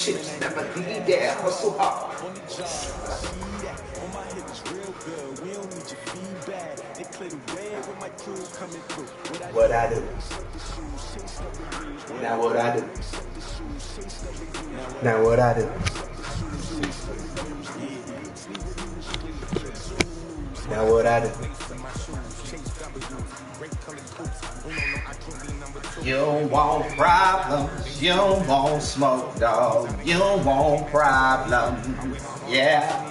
Shit, never leave that hustle hard. What I do? Now what I do? Now what I do? Now what I do? You don't want problems, you don't want smoke, dog. You don't want problems, yeah.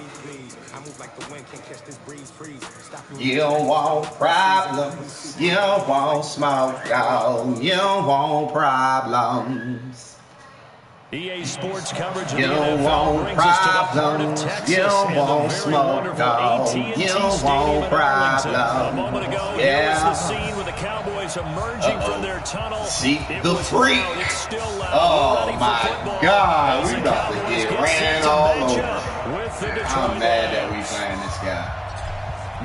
You don't want problems, you don't want smoke, dog. You don't want problems. EA Sports coverage of you the don't NFL want brings us to the heart of problems, Texas you don't and the want very smoke, wonderful dog. AT&T You don't Stadium want in Arlington. A moment problems, ago, yeah. here was the scene with the Cowboys emerging from their tunnel. See It the was freak. loud. It's still loud. Oh We're ready for my football. God, As we the about to Cowboys get set ran to all match over. up with the Detroit I'm mad that we Lions. playing this guy.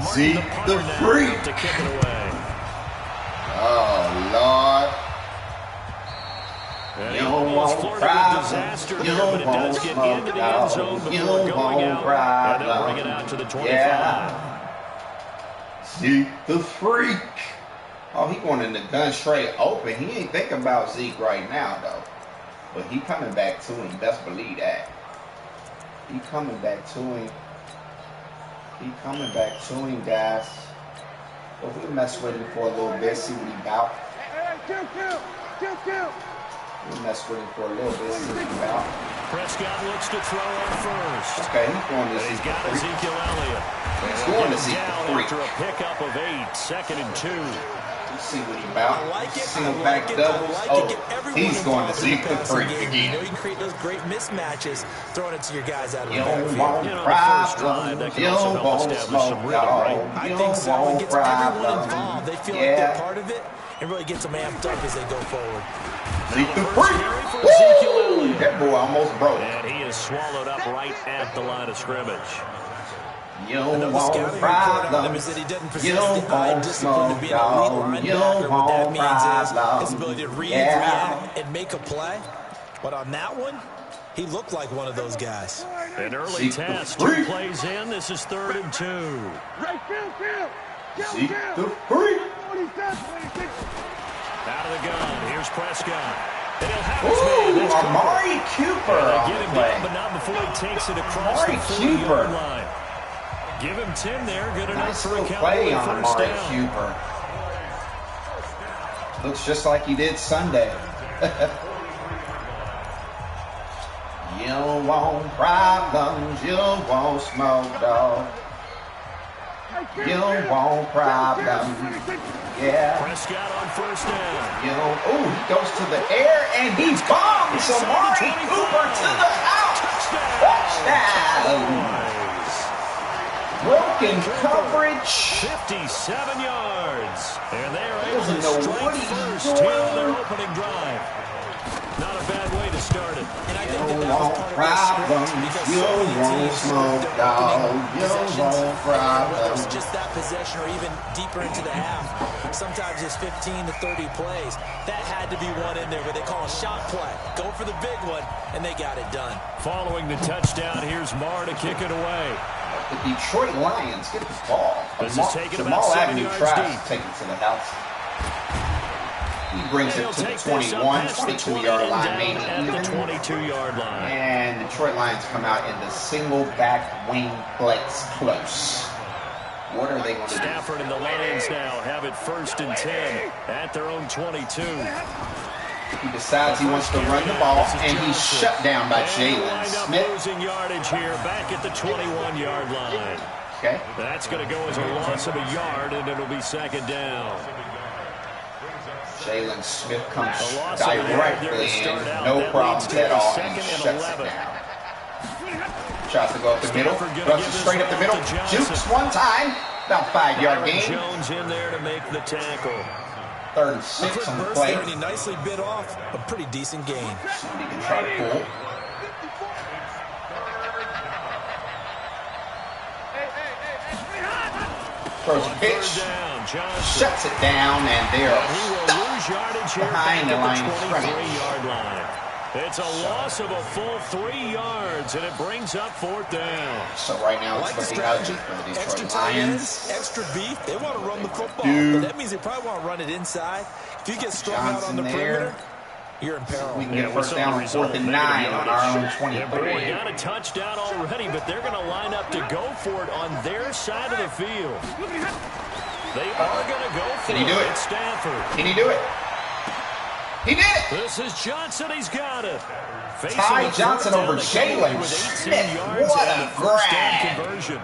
Martin, See the punter the now, freak. to kick it away. Oh Lord. And You he don't almost want flirted with problems. disaster You here, don't but it want does get smoke, into the end zone dog. You before don't going want out, and they'll bring it out problems. to the 25. Yeah. Zeke the freak. Oh, he going in the gun straight open. He ain't thinking about Zeke right now though. But he coming back to him. Best believe that. He coming back to him. He coming back to him, guys. But we'll mess with him for a little bit, see what he about. We'll mess with him for a little bit, see what he about. Prescott looks to throw on first. Okay, he's going to He's Zeke got the freak. Ezekiel Elliott. He's going to Zeke Down the freak. after a pickup of 8, 2nd and 2. Let's see what he about. I like it. See I him like back it. doubles. I like Oh, it. Get everyone he's going to involved in Zeke the passing freak game. You again. know you can create those great mismatches throwing it to your guys out of the You don't backfield. want You know, the first drive, problems. that can You also don't help want establish some smoke, rhythm, right? dog. I You think don't so. It want gets everyone problems. involved. They feel like they're Yeah. part of it and really gets them amped up as they go forward. Zeke the First freak. carry for Ezekiel Woo! Elliott. That boy almost broke. And he is swallowed up right at the line of scrimmage. You I know don't the want scouting report on him problems. is that he doesn't You possess don't the eye want discipline to smoke, be an elite dog. You don't linebacker. What that want means is his problems. ability to read, Yeah. react, and make a play. But on that one, he looked like one of those guys. An early Zeke the test, freak. 2 plays in. This is 3rd and 2. Zeke the freak. Out of the gun. Here's Prescott. And he'll have his man. Ooh, That's Cooper. Amari Cooper And on they get the him play. down, but not before he takes it across Amari the Cooper. 40-yard line. Give him 10 there. Good enough Nice for a little Cowboy play on first Amari down. Cooper. Looks just like he did Sunday. You don't want problems, you don't want smoke, dog. You don't want problems, yeah. Prescott on first down. You know, oh, he goes to the air and he bombs Amari Cooper to the house. Touchdown. Broken coverage. 57 yards. And they are able Doesn't to know strike what he's first here on their doing. opening drive. Not a bad way to start it. And I You think don't that was want part of their problems. script because You so don't many want teams smoke, their dog. opening You don't possessions, want whether it's problems. just that possession or even deeper into the half, sometimes it's 15 to 30 plays. That had to be one in there where they call a shot play. Go for the big one, and they got it done. Following the touchdown, here's Marr to kick it away. The Detroit Lions get the ball. This is taken about Jamal 7 Agnew yards tries deep. to take it to the house. He brings And it he'll to the take this up 21, past the 22-yard 20 line, and maybe down at the even. 22-yard line. And Detroit Lions come out in the single back wing flex close. What are they going to do? Stafford and the Lions now have it 1st and 10 at their own 22. He decides he wants to run the ball, and he's shut down by And Jalen wind up Smith. losing yardage here back at the 21-yard line. Okay. That's going to go as a loss of a yard, and it'll be 2nd down. Jalen Smith comes A loss of a yard there directly to start in, out. no That problems leads to at a all, and 2nd and shuts 11. it down. Tries to go up the middle, Stafford gonna thrusts give it this straight up the one middle, to Johnson. jukes one time, about 5-yard Byron gain. Jones in there to make the tackle. 3rd and A 6 quick on the burst play. there, and he nicely bit off a pretty decent gain. Somebody can try to pull. Throws a pitch, Third down, Johnson. shuts it down, and they are He will lose yardage here behind back the line at of the scrimmage. 23-yard line. It's a loss of a full 3 yards, and it brings up 4th down. So right now it's looking ugly for the Detroit Lions. Extra beef. They want to run the football, but that means they probably want to run it inside. If you get strung out on the perimeter, you're in peril. We can get first down on 4th and 9 on our own 23. They got a touchdown already, but they're going to line up to go for it on their side of the field. They are going to go for it. Can he do it? It's Stafford. Can he do it? He did it! This is Johnson. He's got it. Ty Johnson over Jalen Smith. What a grab! Conversion.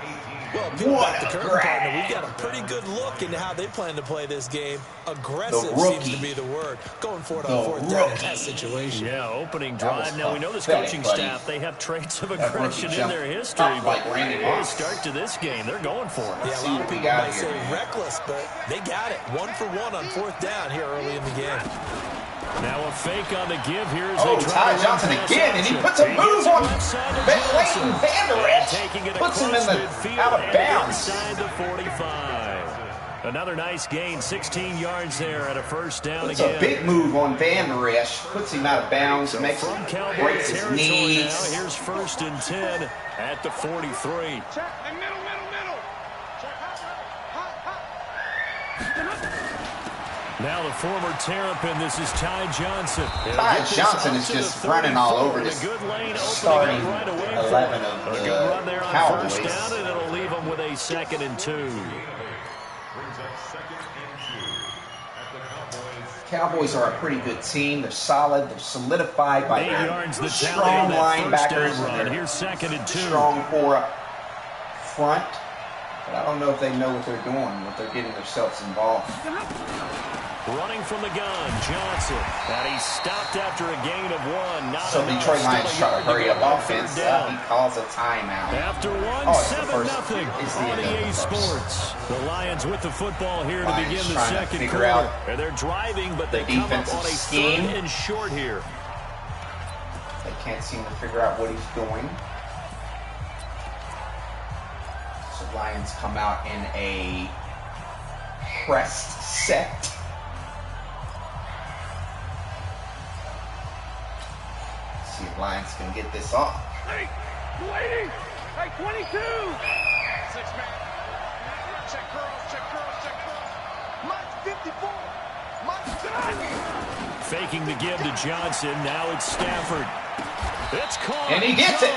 Well, what the curtain partner, we've got a pretty good look into how they plan to play this game. Aggressive seems to be the word. Going for it on 4th down in that situation. Yeah, opening drive. Now, we know this coaching staff, they have traits of aggression in their history. But the start to this game, they're going for it. Yeah, a lot of people might say reckless, but they got it. 1 for 1 on 4th down here early in the game. Now a fake on the give here. Ty Johnson again, and he puts a move on Leighton Vander Esch. Puts him in the out of bounds. Inside the 45. Another nice gain, 16 yards there at a first down again. It's a big move on Vander Esch. Puts him out of bounds, breaks his knees. Now here's 1st and 10 at the 43. Now the former Terrapin, this is Ty Johnson. Ty Johnson is just running all over this starting 11 of the Cowboys. First down, and it'll leave them with a 2nd and 2. Cowboys are a pretty good team. They're solid. They're solidified by their strong linebackers and their 2nd and 2. Strong 4 up front. But I don't know if they know what they're doing, what they're getting themselves involved. Running from the gun, Johnson. And he's stopped after a gain of 1. So Detroit Lions try to hurry up offense. He calls a timeout. After 1, 7-0 on EA Sports. The Lions with the football here to begin the second quarter. And they're driving, but they come up on a 3rd and short here. They can't seem to figure out what he's doing. So Lions come out in a pressed set. See if Lions can get this off. Hey, waiting! Hey, 22! 6-man. Check curl. Mike's 54. Mike's done. Faking the give to Johnson. Now it's Stafford. It's caught. And he gets it.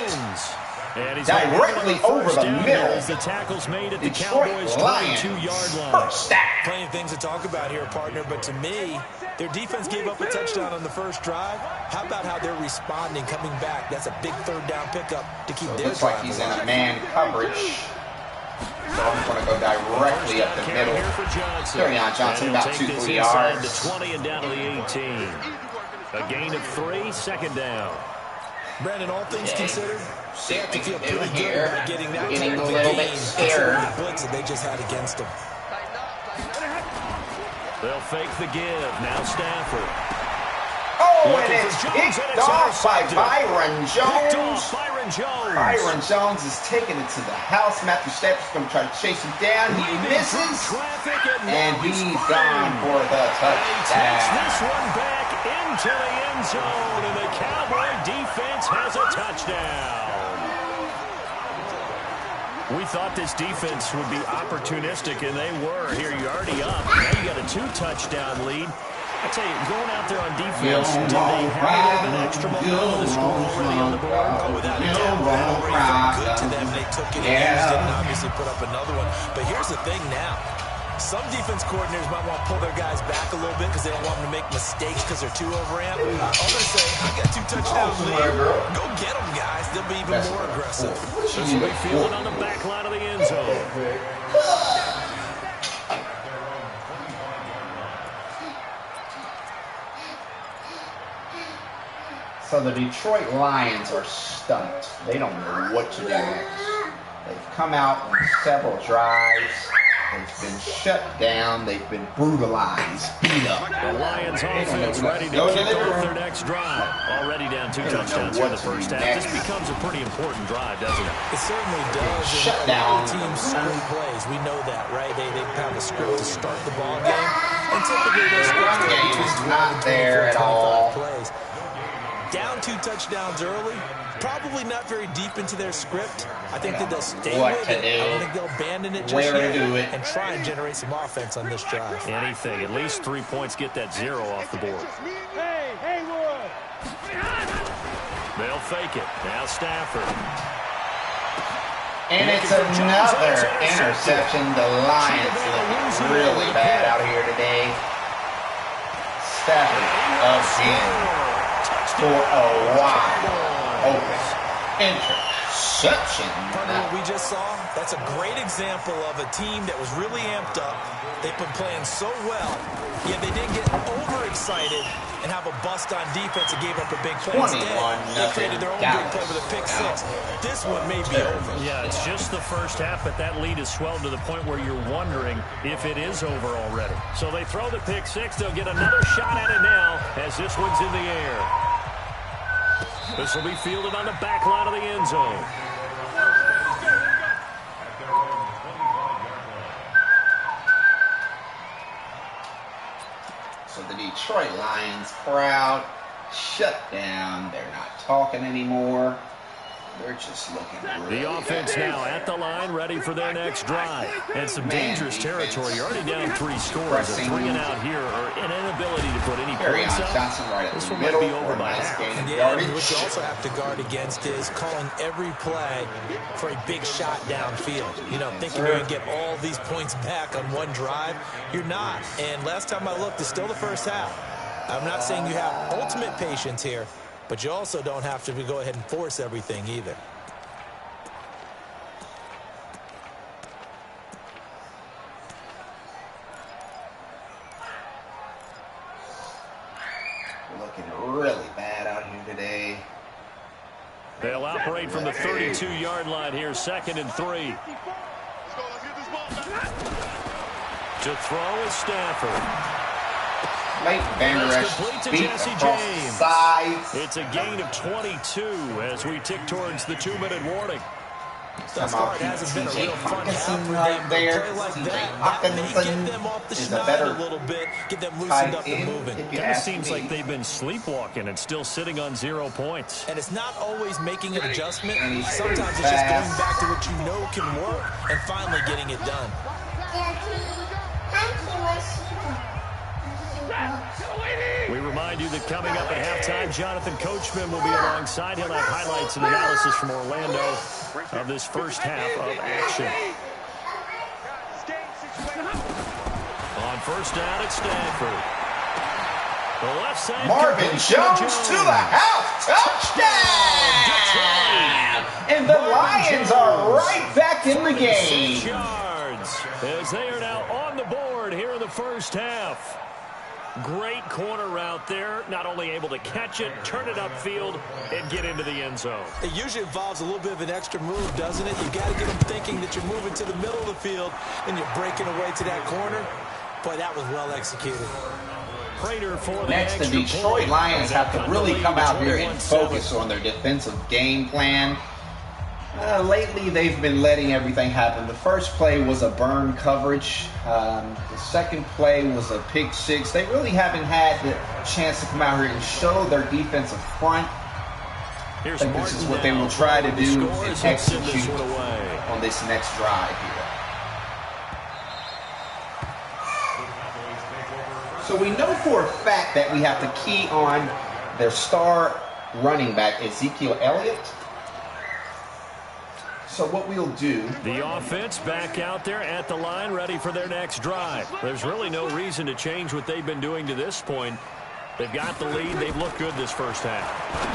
And he's directly over the middle. The tackle's made at the Detroit Cowboys' Lions 22-yard line. First down. Plenty of things to talk about here, partner, but to me, their defense gave up a touchdown on the first drive. How about how they're responding, coming back? That's a big 3rd down pickup to keep their drive. Looks like he's in a man coverage. So I'm going to go directly up the middle. Kerryon Johnson about 2-3 yards. The 20 and down to the 18. A gain of 3, 2nd down. Brandon, all things considered, they have to feel pretty good here. about getting that Getting type a of little gain bit scared. the blitz that they just had against them. They'll fake the give. Now Stafford. Oh, and it's picked off by Byron Jones. Byron Jones is taking it to the house. Matthew Stafford's going to try to chase him down. He misses. And he's gone for the touchdown. Takes this one back into the end zone, and the Cowboy defense has a touchdown. We thought this defense would be opportunistic, and they were. Here, you're already up. Now you got a 2-touchdown lead. I tell you, going out there on defense, did they have a little bit extra momentum on the score already on the board? Oh, without a doubt, that already felt good to them. They took it and used it and obviously put up another one. But here's the thing now. Some defense coordinators might want to pull their guys back a little bit because they don't want them to make mistakes because they're too overamped. Others say, I got 2 touchdowns lead. Go get them, guys. They'll be even more aggressive. This will be fielded on the back line of the end zone. So the Detroit Lions are stumped. They don't know what to do next. They've come out on several drives. They've been shut down. They've been brutalized, beat up. The Lions offense ready to kick off their next drive. Already down 2 touchdowns in the first half. This becomes a pretty important drive, doesn't it? It certainly does. Shut down. Teams script plays. We know that, right? They have a script to start the ball game. And typically those scripts game is not there at all. Plays. down 2 touchdowns early, probably not very deep into their script. I think that they'll stay with it. I don't think they'll abandon it just yet and try and generate some offense on this drive. Anything. At least 3 points, get that 0 off the board. They'll fake it. Now Stafford. And it's another interception. The Lions look really bad out here today. Stafford again for a wide open interception. Partner, what we just saw, that's a great example of a team that was really amped up. They've been playing so well, yet they didn't get overexcited and have a bust on defense and gave up a big play. Instead, they created their own big play with a pick 6. This one may be over. Yeah, it's just the first half, but that lead has swelled to the point where you're wondering if it is over already. So they throw the pick 6. They'll get another shot at it now as this one's in the air. This will be fielded on the back line of the end zone. So the Detroit Lions crowd shut down. They're not talking anymore. They're just looking really The offense bad. now at the line, ready for their next drive. And some dangerous territory. You're already down 3 scores. A 3 and out here, or an inability to put any points up. Johnson right at This the one middle might be over for a by nice half. gain of Yeah, yardage. and what you also have to guard against is calling every play for a big shot downfield. You know, thinking you're going to get all these points back on one drive. You're not. And last time I looked, it's still the first half. I'm not saying you have ultimate patience here, but you also don't have to go ahead and force everything either. Looking really bad out here today. They'll operate from the 32-yard line here, 2nd and 3. To throw is Stafford. Late Van Der Esch beat across the sides. It's a gain of 22 as we tick towards the 2-minute warning. Thus far, it hasn't been a real fun half for right them, there. but a play like TJ that may get Hawkinson them off the is a schneid better a little bit, get them loosened up and moving. if you Kind of ask seems me. like they've been sleepwalking and still sitting on 0 points. And it's not always making an adjustment. And he's Sometimes it's just going fast. back to what you know can work and finally getting it done. We remind you that coming up at halftime, Jonathan Coachman will be alongside. He'll have highlights and analysis from Orlando of this first half of action. On first down at Stanford. The left side. Marvin Jones to the house. Touchdown! And the Lions are right back in the 6 game. yards as they are now on the board here in the first half. Great corner route there. Not only able to catch it, turn it upfield, and get into the end zone. It usually involves a little bit of an extra move, doesn't it? You got to get them thinking that you're moving to the middle of the field and you're breaking away to that corner. Boy, that was well executed. Prater for the Next, the extra Detroit point. Lions have to really come out here and 21-7. focus on their defensive game plan. Lately, they've been letting everything happen. The first play was a burn coverage. The second play was a pick 6. They really haven't had the chance to come out here and show their defensive front. Here's I think this is what they will try to do and execute on this next drive here. So we know for a fact that we have to key on their star running back, Ezekiel Elliott. So what we'll do... The offense back out there at the line, ready for their next drive. There's really no reason to change what they've been doing to this point. They've got the lead. They've looked good this first half.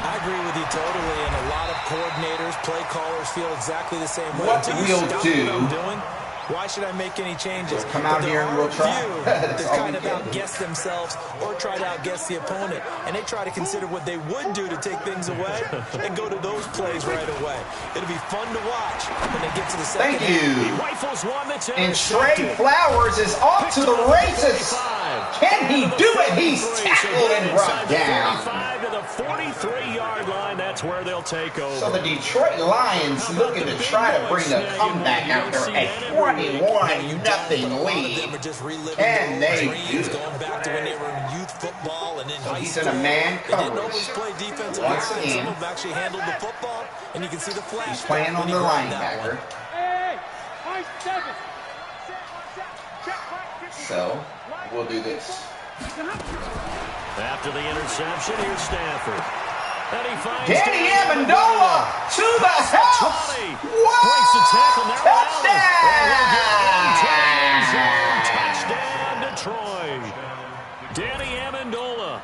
I agree with you totally, and a lot of coordinators, play callers feel exactly the same way. What we'll do... What I'm doing, why should I make any changes? We'll come out here and we'll try. That kind of outguess themselves or try to outguess the opponent, and they try to consider what they would do to take things away and go to those plays right away. It'll be fun to watch when they get to the second half. Thank He you. rifles one that's And Trey Flowers is off to the races. Can he do it? He's tackled and brought down. 35 to the 43-yard line. That's where they'll take over. So the Detroit Lions looking to try to bring a comeback after a 21-0 lead. Them are just reliving Can their they old dreams, do it? going back to when they were in youth football and then in So high he's school. in a man They didn't coverage. always play defensive Once line. again. Some of them actually handled the football, and you can see the flash. He's playing on the linebacker. So, we'll do this. After the interception, here's Stafford. And he finds Danny Amendola to the house. 20. Whoa! Breaks the tackle. Now Touchdown! Touchdown, Detroit. Danny Amendola,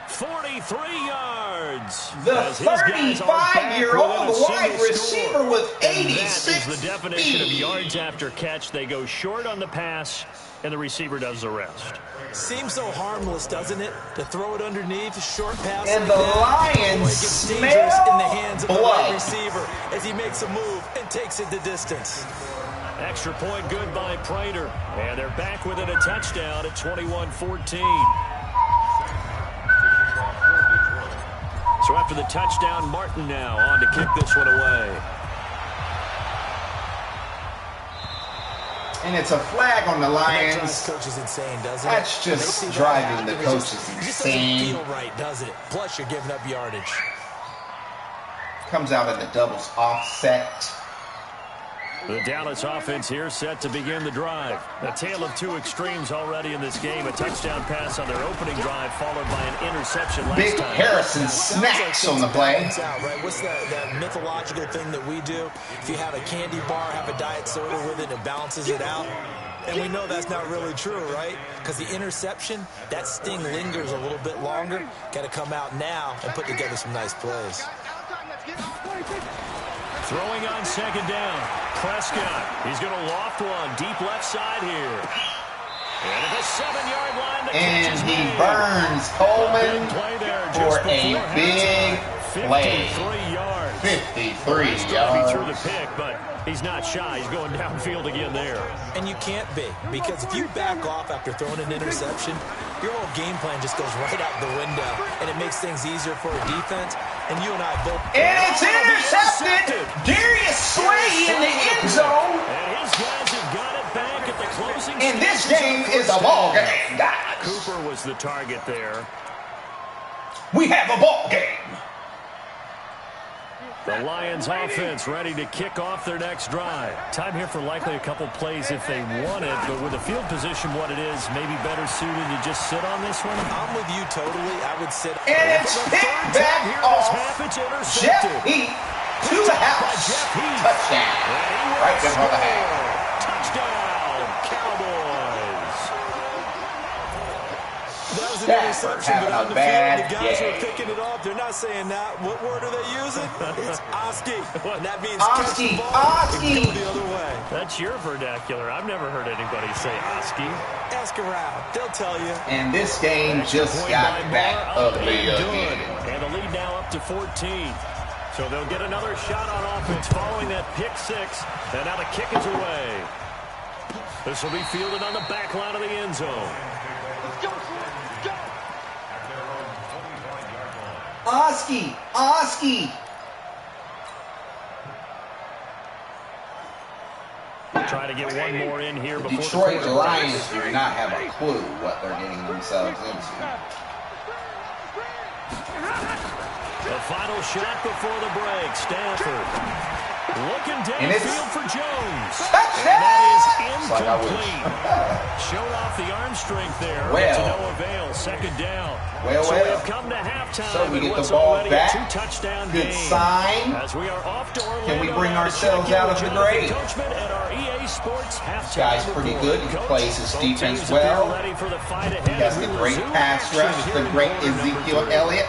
43 yards. The As his guys are back 35-year-old within a wide single receiver score. with And 86 that is the definition of speed. yards after catch. They go short on the pass, and the receiver does the rest. Seems so harmless, doesn't it? To throw it underneath, a short pass And like the that. Lions Boy, it gets smell dangerous in the hands of the blood. wide receiver as he makes a move and takes it the distance. Extra point good by Prater. And they're back within a touchdown at 21-14. So after the touchdown, Martin now on to kick this one away. And it's a flag on the That drives Lions. coaches insane, doesn't it? That's just They see that driving happen, the it coaches just insane. doesn't feel right, does it? Plus, you're giving up yardage. Comes out in the doubles offset. The Dallas offense here set to begin the drive. A tale of two extremes already in this game. A touchdown pass on their opening drive followed by an interception last Big time. Harrison snacks on the play. Out, right? What's that mythological thing that we do? If you have a candy bar, have a diet soda with it, it balances it out. And we know that's not really true, right? Because the interception, that sting lingers a little bit longer. Got to come out now and put together some nice plays. Throwing on second down. Prescott. He's going to loft one deep left side here. And at the 7-yard line, the catch And is he made. burns Coleman Big play there for just a before big halftime. play. 53 yards. 53 Nice drive. He threw the yards. pick, but he's not shy. He's going downfield again there. And you can't be, because if you back off after throwing an interception, your whole game plan just goes right out the window, and it makes things easier for a defense. And you and I both. And it's intercepted. Darius Slay in the end zone. And his guys have got it back at the closing. And this stages of game the is a first ball half. game, guys. Cooper was the target there. We have a ball game. The Lions offense ready to kick off their next drive. Time here for likely a couple plays if they want it, but with the field position what it is, maybe better suited to just sit on this one. I'm with you totally. I would sit. And it's For the picked third back time here off. this half, it's Jeff intercepted. Heath to the house. Jeff Heath. Touchdown. And he will Right before the half. score. Touchdown, Cowboys. That was an Stafford interception, having but on a the bad field, the guys who are game. picking it off, they're not saying that. What word are they using? It's Oski. And that means Oski, catch the ball Oski. and go the other way. That's your vernacular. I've never heard anybody say Oski. Ask around. They'll tell you. And this game just Point got by back Moore, up ugly and good. again. And the lead now up to 14. So they'll get another shot on offense following that pick six. And now the kick is away. This will be fielded on the back line of the end zone. Let's go, let's go. Oski, Oski. Try to get one more in here before Detroit the Lions do not have a clue what they're getting themselves into. The final shot before the break. Stafford looking And it's downfield for Jones. touchdown! And that is It's like I wish. incomplete. Showed off the arm strength there. Well. To no avail. Second down. Well, so well. we've come to halftime. So we in get the what's ball already back. a two-touchdown Good game. sign. As we are off to Orlando. Can we bring now to ourselves check in out with of the Jonathan grave? Coachman at our EA Sports halftime Guy's pretty report. good. He Coach, plays his both defense teams appear well. ready for the fight ahead. He has We the great resume pass action rush, here the in great quarter number Ezekiel 3. Elliott.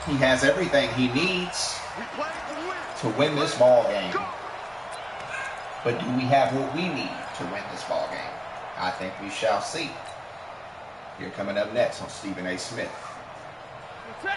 He has everything he needs We play to win. to win this ball game. But do we have what we need to win this ball game? I think we shall see. Here coming up next on Stephen A. Smith.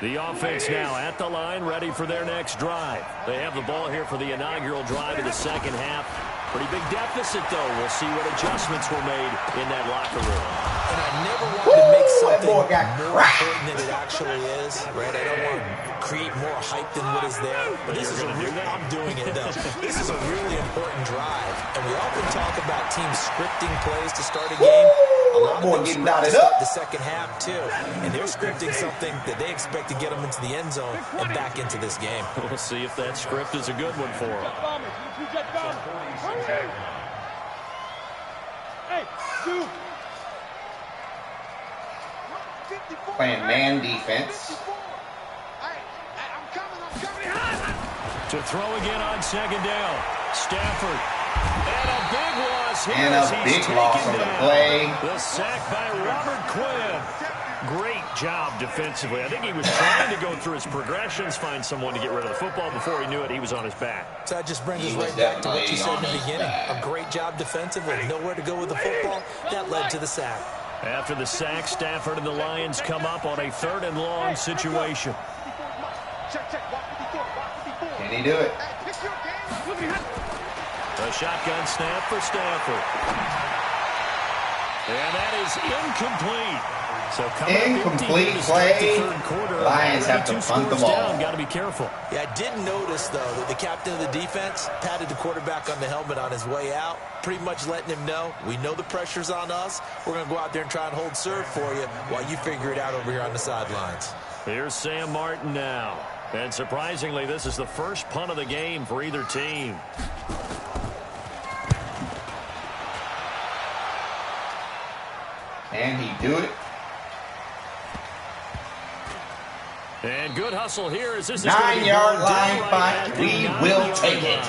The offense now at the line, ready for their next drive. They have the ball here for the inaugural drive of the second half. Pretty big deficit, though. We'll see what adjustments were made in that locker room. And I never wanted to make Woo, that something boy got more cracked. important than it actually is, right? I don't want to create more hype than what is there. But this is I'm doing it, though. This is a really important drive. And we often talk about teams scripting plays to start a game. A lot boy of them getting script dotted to start up. the second half, too. And they're scripting something that they expect to get them into the end zone and back into this game. We'll see if that script is a good one for them. Playing man defense. To throw again on second down. Stafford. And a big loss here. And a big loss on the play. The sack by Robert Quinn. Great job defensively. I think he was trying to go through his progressions, find someone to get rid of the football. Before he knew it, he was on his back. So that just brings us right back to what you said in the beginning. A great job defensively. Nowhere to go with the football. That led to the sack. After the sack, Stafford and the Lions come up on a 3rd and long situation. Can he do it? A shotgun snap for Stafford. And that is incomplete. So Incomplete play. Lions have to punt the ball. Got to be careful. Yeah, I did notice, though, that the captain of the defense patted the quarterback on the helmet on his way out, pretty much letting him know, we know the pressure's on us. We're going to go out there and try and hold serve for you while you figure it out over here on the sidelines. Here's Sam Martin now. And surprisingly, this is the first punt of the game for either team. Can he do it? And good hustle here as this is 9-yard line punt. We will take it.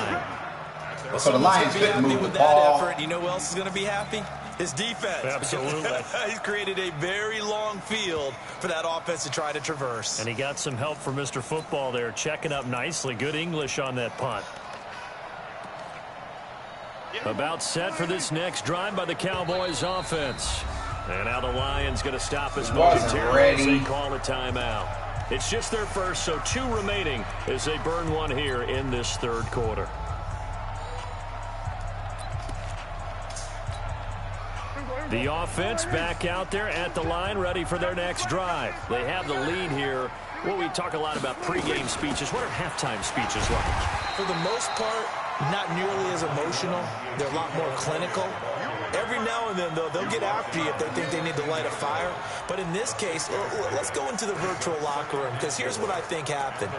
So the Lions couldn't move the ball. Effort, you know who else is going to be happy? His defense. Absolutely. He's created a very long field for that offense to try to traverse. And he got some help from Mr. Football there, checking up nicely. Good English on that punt. About set for this next drive by the Cowboys offense. And now the Lions going to stop us momentarily as they call a timeout. It's just their first, so 2 remaining as they burn one here in this 3rd quarter. The offense back out there at the line, ready for their next drive. They have the lead here. Well, we talk a lot about pregame speeches. What are halftime speeches like? For the most part, not nearly as emotional. They're a lot more clinical. Every now and then, though, they'll get after you if they think they need to light a fire. But in this case, let's go into the virtual locker room, because here's what I think happened.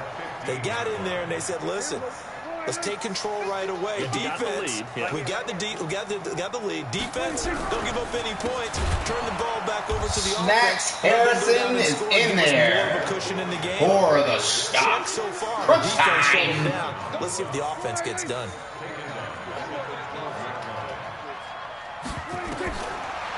They got in there and they said, listen, let's take control right away. Defense, we got the lead. Defense, don't give up any points. Turn the ball back over to the Snacks offense. Harrison is in there for the stop. So far, Crunch the defense shut time. them down. Let's see if the offense gets done.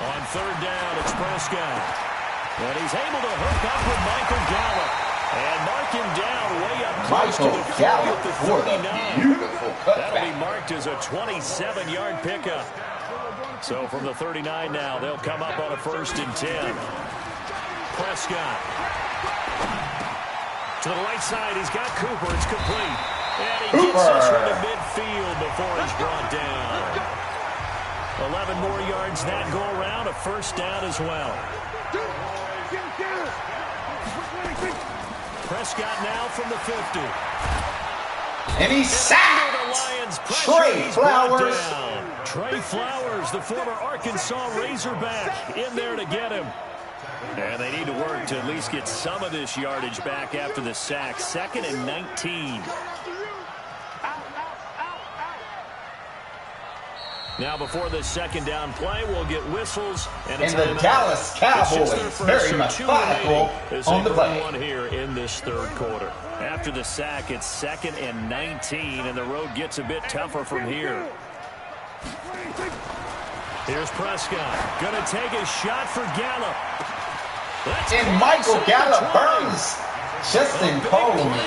On 3rd down, it's Prescott. And he's able to hook up with Michael Gallup. And mark him down way up close to the Michael Gallup for the beautiful That'll be cutback. marked as a 27-yard pickup. So from the 39 now, they'll come up on a 1st and 10. Prescott. To the right side, he's got Cooper. It's complete. And he gets this from the midfield before he's brought down. 11 more yards that go around, a 1st down as well. Prescott now from the 50. And he's sacked. Trey Flowers. Trey Flowers, the former Arkansas Razorback, in there to get him. And they need to work to at least get some of this yardage back after the sack. 2nd and 19. Now before the 2nd down play, we'll get whistles and the Dallas Cowboys very methodical on the play. One here in this 3rd quarter. After the sack, it's 2nd and 19, and the road gets a bit tougher from here. Here's Prescott. Going to take a shot for Gallup. And Michael Gallup burns Justin Coleman.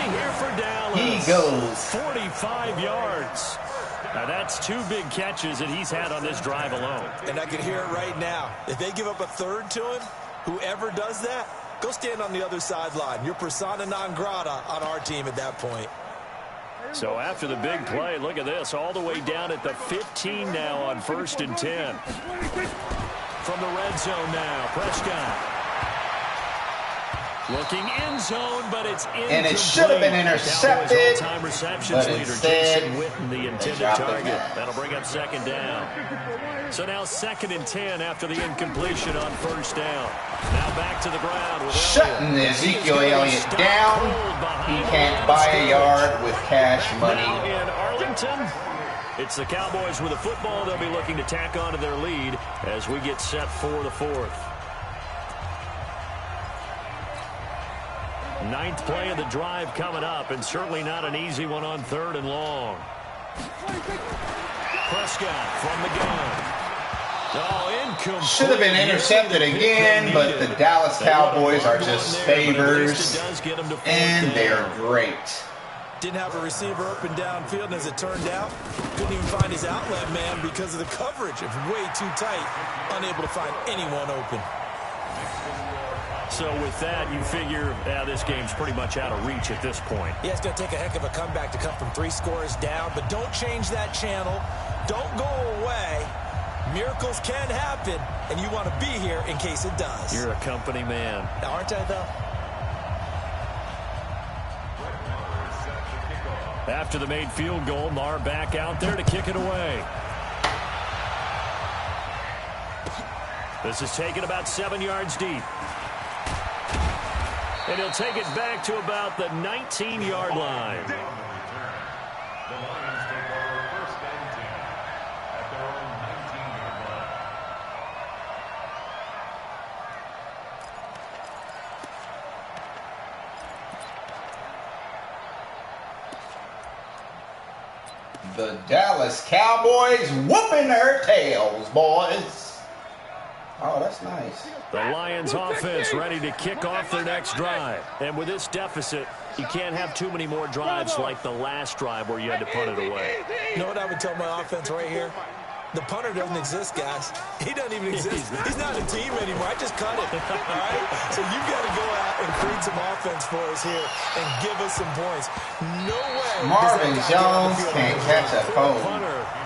He goes 45 yards. Now, that's 2 big catches that he's had on this drive alone. And I can hear it right now. If they give up a 3rd to him, whoever does that, go stand on the other sideline. You're persona non grata on our team at that point. So after the big play, look at this, all the way down at the 15 now on 1st and 10. From the red zone now, Prescott. Looking in zone, but it's incomplete. And it should have been intercepted, All-time receptions but leader, instead, Jason Witten, the intended target. That'll bring up second down. So now 2nd and 10 after the incompletion on first down. Now back to the ground with shutting Ezekiel Elliott down. He can't buy a yard with cash money. Now in Arlington, it's the Cowboys with a football. They'll be looking to tack onto their lead as we get set for the 4th. 9th play of the drive coming up, and certainly not an easy one on 3rd and long. Prescott from the gun. Oh, incomplete. Should have been intercepted again, but the Dallas Cowboys are just favors, and they're great. Didn't have a receiver up and downfield, and as it turned out, couldn't even find his outlet man because of the coverage. It's way too tight, unable to find anyone open. So with that, you figure this game's pretty much out of reach at this point. Yeah, it's going to take a heck of a comeback to come from 3 scores down, but don't change that channel. Don't go away. Miracles can happen, and you want to be here in case it does. You're a company man. Aren't I, though? After the made field goal, Marr back out there to kick it away. This is taken about 7 yards deep. And he'll take it back to about the 19-yard line. The Lions take over 1st and 10 at their own 19-yard line. The Dallas Cowboys whooping their tails, boys. Oh, that's nice. The Lions offense ready to kick off their next drive. And with this deficit, you can't have too many more drives like the last drive where you had to punt it away. You know what I would tell my offense right here? The punter doesn't exist, guys. He doesn't even exist. He's not a team anymore. I just cut it. All right? So you've got to go out and create some offense for us here and give us some points. No way. Marvin Jones can't catch a cold.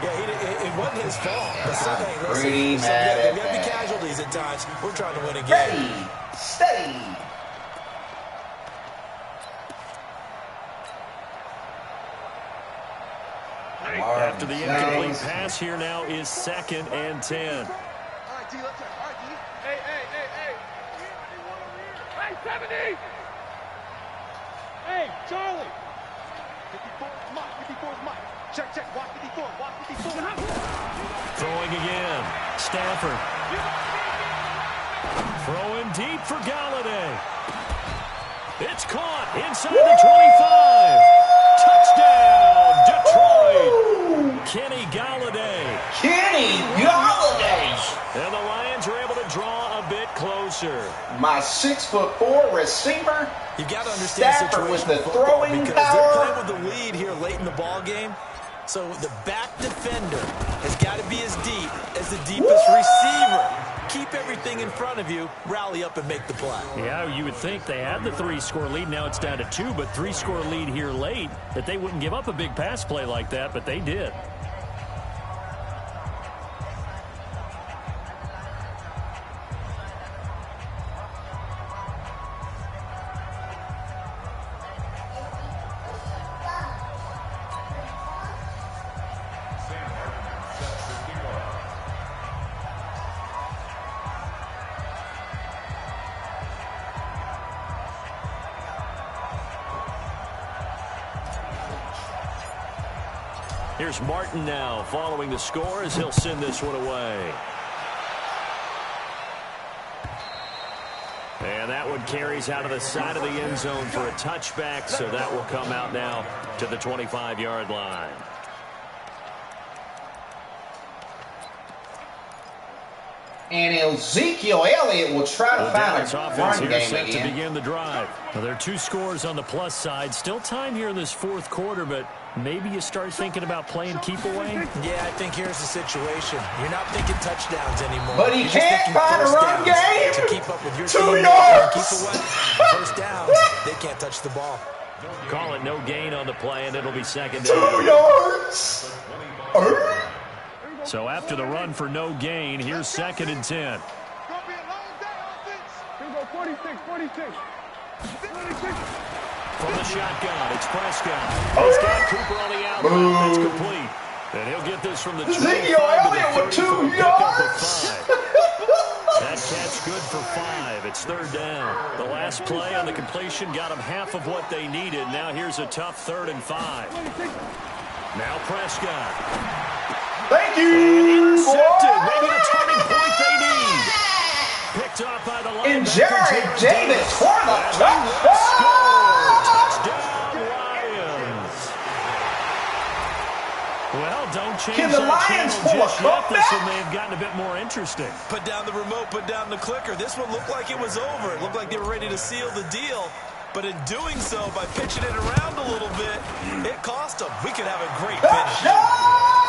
Yeah, it wasn't his fault. But I'm pretty mad at we have that. the casualties at times. We're trying to win a game. Steady. After the incomplete pass, here now is 2nd and 10. All right, D, let's go. All right, D. Hey. Hey, 70. Hey, Charlie. 54 is Mike. 54 is Mike. Check. Watch 54. Watch 54. Throwing again. Stafford. Throwing deep for Galladay. It's caught inside the 25. Touchdown, Detroit. Kenny Galladay. And the Lions are able to draw a bit closer. My 6'4" receiver. You've got to understand Stafford with the football throwing because power. they're playing with the lead here late in the ball game. So the back defender has got to be as deep as the deepest receiver. Keep everything in front of you, rally up and make the play. Yeah, you would think they had the 3-score lead. Now it's down to 2, but 3-score lead here late, that they wouldn't give up a big pass play like that, but they did. Here's Martin now following the score as he'll send this one away. And that one carries out of the side of the end zone for a touchback, so that will come out now to the 25-yard line. And Ezekiel Elliott will try to find a run game set again. to begin the drive. Well, there are 2 scores on the plus side. Still time here in this 4th quarter, but maybe you start thinking about playing keep away? Yeah, I think here's the situation. You're not thinking touchdowns anymore. But he You're can't find a run game. to keep up with your 2 team. yards. Keep away. First downs, they can't touch the ball. Call it no gain on the play, and it'll be 2nd 2 down. yards. So after the run for no gain, here's 2nd and 10. Gonna be a long day, offense. Here we go, 46. From the shotgun, it's Prescott. He's got Cooper on the outside. That's complete. And he'll get this from the 25 Ezekiel Elliott with 2 yards. That catch good for 5. It's third down. The last play on the completion got them half of what they needed. Now here's a tough 3rd and 5. Now Prescott. Thank you. Intercepted. Maybe the turning point they need. Picked off by the line. And Jarrett Davis for the touchdown. Well, don't change Can the that Lions channel pull a just yet. This comeback? one may have gotten a bit more interesting. Put down the remote, put down the clicker. This one looked like it was over. It looked like they were ready to seal the deal. But in doing so, by pitching it around a little bit, it cost them. We could have a great finish.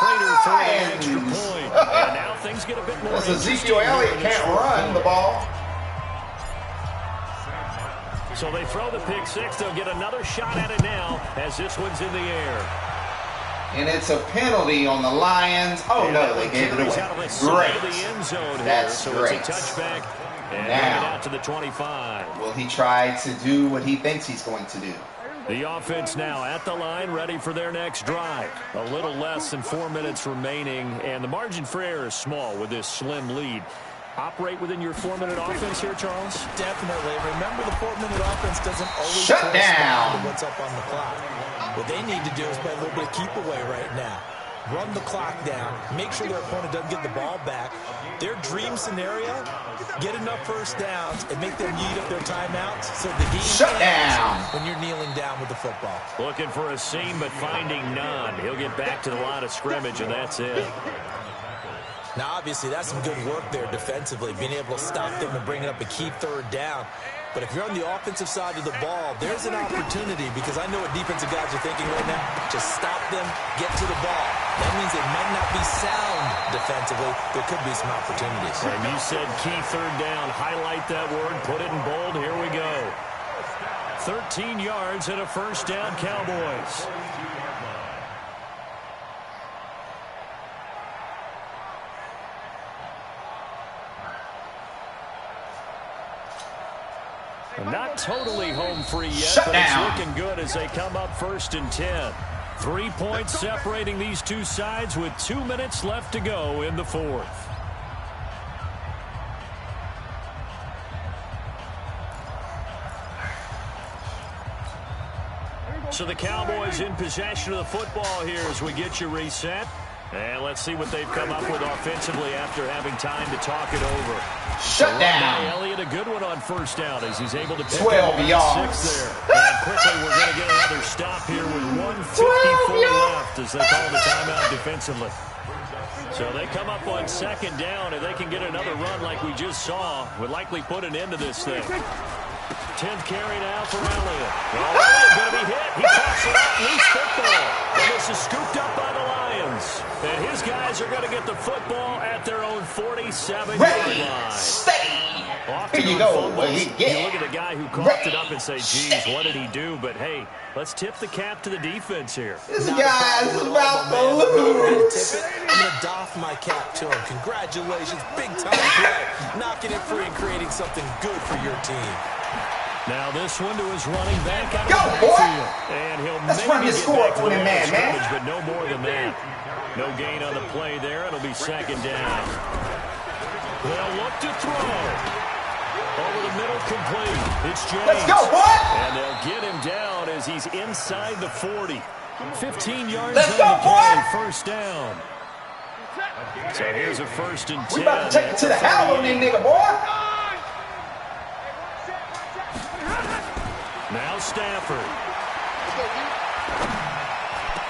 Prater for an extra point. And now things get a bit more interesting. Ezekiel Elliott can't run the ball. So they throw the pick 6. They'll get another shot at it now as this one's in the air. And it's a penalty on the Lions. Oh, no, they gave it away. Great. That's great. It's a touchback. And now, out to the 25. Will he try to do what he thinks he's going to do? The offense now at the line, ready for their next drive. A little less than 4 minutes remaining, and the margin for error is small with this slim lead. Operate within your 4-minute offense here, Charles? Definitely. Remember, the 4-minute offense doesn't always shut down to what's up on the clock. What they need to do is play a little bit of keep away right now. Run the clock down. Make sure their opponent doesn't get the ball back. Their dream scenario, get enough first downs and make them eat up their timeouts so the game shut down when you're kneeling down with the football. Looking for a seam, but finding none. He'll get back to the line of scrimmage, and that's it. Now, obviously, that's some good work there defensively, being able to stop them and bring it up a key 3rd down. But if you're on the offensive side of the ball, there's an opportunity, because I know what defensive guys are thinking right now. Just stop them, get to the ball. That means they might not be sound defensively. There could be some opportunities. And you said key 3rd down. Highlight that word. Put it in bold. Here we go. 13 yards and a first down, Cowboys. Not totally home free yet, but it's looking good as they come up 1st and 10. 3 points separating these two sides with 2 minutes left to go in the 4th. So the Cowboys in possession of the football here as we get you reset. And let's see what they've come up with offensively after having time to talk it over. Shut down. Elliott, a good one on first down as he's able to pick 12 yards. 6 there. And quickly we're going to get another stop here with 1:54 left as they call the timeout defensively. So they come up on 2nd down, and they can get another run like we just saw. Would likely put an end to this thing. 10th carry now for Elliott. Well, Elliott going to be hit. He tops it out, loose football. And this is scooped up by the Lions. And his guys are going to get the football at their own 47-yard line. Stay. Here you go. You look at the guy who coughed it up and say, geez, what did he do? But, hey, let's tip the cap to the defense here. This guy's about to lose. I'm going to doff my cap to him. Congratulations. Big-time play. Knocking it free and creating something good for your team. Now this one to his running back out of the backfield. And he'll Let's maybe run this get score back to for the him, line of man. scrimmage, but no more than that. No gain on the play there. It'll be 2nd down. They'll look to throw. Over the middle, complete. It's James. Let's go, boy! And they'll get him down as he's inside the 40. 15 yards Let's on go, the play. boy! First down. So here's a 1st and 10. We about to take it to the house on this nigga, boy. Now Stafford.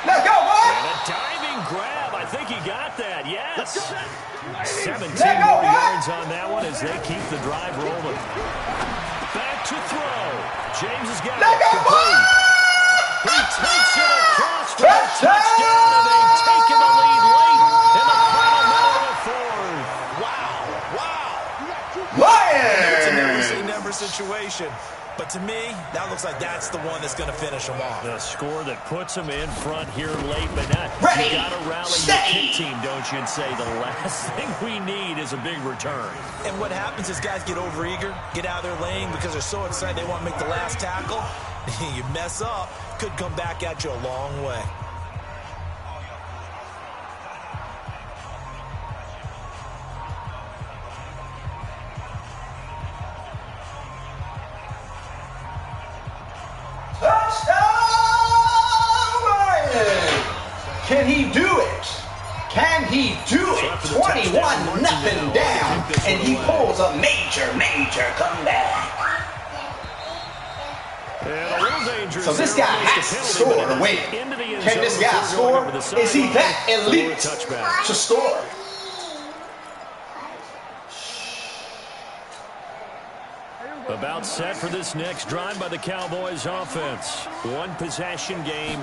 Let's go, boy! And a diving grab. I think he got that. Yes. 17 Let go, more boy! yards on that one as they keep the drive rolling. Back to throw. James has got Let it. go, Complete. He takes it across for a touchdown, and they've taken the lead late in the final minute of the 4th. Wow. Lions! It's a never-say-never situation. But to me, that looks like that's the one that's going to finish them off. The score that puts them in front here late, but not. Ready, you got to rally your kick team, don't you, and say the last thing we need is a big return. And what happens is guys get overeager, get out of their lane because they're so excited they want to make the last tackle. You mess up, could come back at you a long way. Can he do it? Can he do it? 21-0 down, and he pulls a major comeback. So this guy has to score to win. Can this guy score? Is he that elite to score? About set for this next drive by the Cowboys offense. One possession game.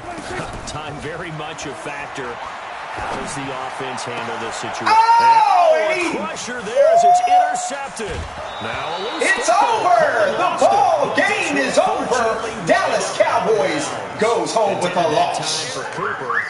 Time very much a factor. How does the offense handle this situation? Oh, a pressure there as it's intercepted. Now a loose it's over. The ball game is over. Dallas Cowboys goes home with a loss. For Cooper.